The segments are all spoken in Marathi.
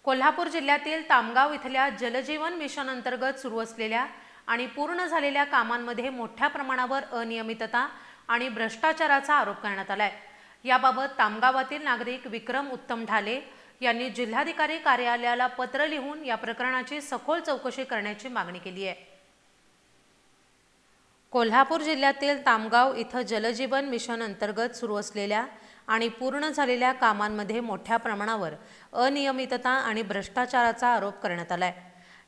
कोल्हापूर जिल्ह्यातील तामगाव इथल्या जलजीवन मिशन अंतर्गत सुरू असलेल्या आणि पूर्ण झालेल्या कामांमध्ये मोठ्या प्रमाणावर अनियमितता आणि भ्रष्टाचाराचा आरोप करण्यात आलाय। याबाबत तामगावातील नागरिक विक्रम उत्तम ढाले यांनी जिल्हाधिकारी कार्यालयाला पत्र लिहून या प्रकरणाची सखोल चौकशी करण्याची मागणी केली आहे। कोल्हापूर जिल्ह्यातील तामगाव इथं जलजीवन मिशन अंतर्गत सुरू असलेल्या आणि पूर्ण झालेल्या कामांमध्ये मोठ्या प्रमाणावर अनियमितता आणि भ्रष्टाचाराचा आरोप करण्यात आलाय।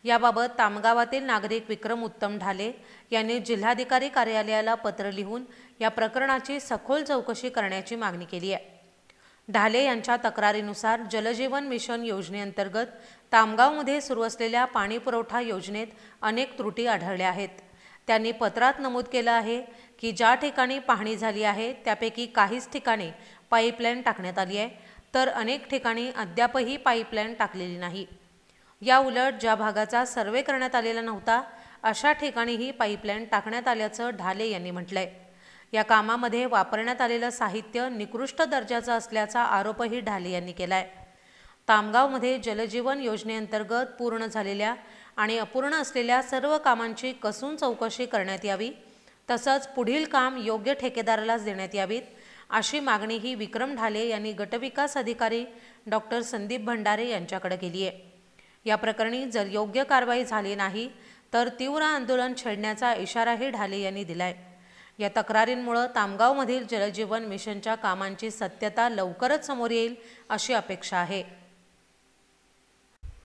याबाबत तामगावातील नागरिक विक्रम उत्तम ढाले यांनी जिल्हाधिकारी कार्यालयाला पत्र लिहून या प्रकरणाची सखोल चौकशी करण्याची मागणी केली आहे। ढाले यांच्या तक्रारीनुसार जलजीवन मिशन योजनेअंतर्गत तामगावमध्ये सुरू असलेल्या पाणी पुरवठा योजनेत अनेक त्रुटी आढळल्या आहेत। त्यांनी पत्रात नमूद केलं आहे की ज्या ठिकाणी पाहणी झाली आहे त्यापैकी काहीच ठिकाणी पाईपलाईन टाकण्यात आली आहे, तर अनेक ठिकाणी अद्यापही पाईपलाईन टाकलेली नाही। या उलट ज्या भागाचा सर्वे करण्यात आलेला नव्हता अशा ठिकाणीही पाईपलाईन टाकण्यात आल्याचं ढाले यांनी म्हटलंय। या कामामध्ये वापरण्यात आलेलं साहित्य निकृष्ट दर्जाचं असल्याचा आरोपही ढाले यांनी केलाय। तामगावमध्ये जलजीवन योजनेअंतर्गत पूर्ण झालेल्या आणि अपूर्ण असलेल्या सर्व कामांची कसून चौकशी करण्यात यावी, तसंच पुढील काम योग्य ठेकेदारालाच देण्यात यावीत, अशी मागणीही विक्रम ढाले यांनी गटविकास अधिकारी डॉक्टर संदीप भंडारे यांच्याकडे केली आहे। या प्रकरणी जर योग्य कारवाई झाली नाही तर तीव्र आंदोलन छेडण्याचा इशाराही ढाले यांनी दिलाय। या तक्रारींमुळे तामगावमधील जलजीवन मिशनच्या कामांची सत्यता लवकरच समोर येईल अशी अपेक्षा आहे।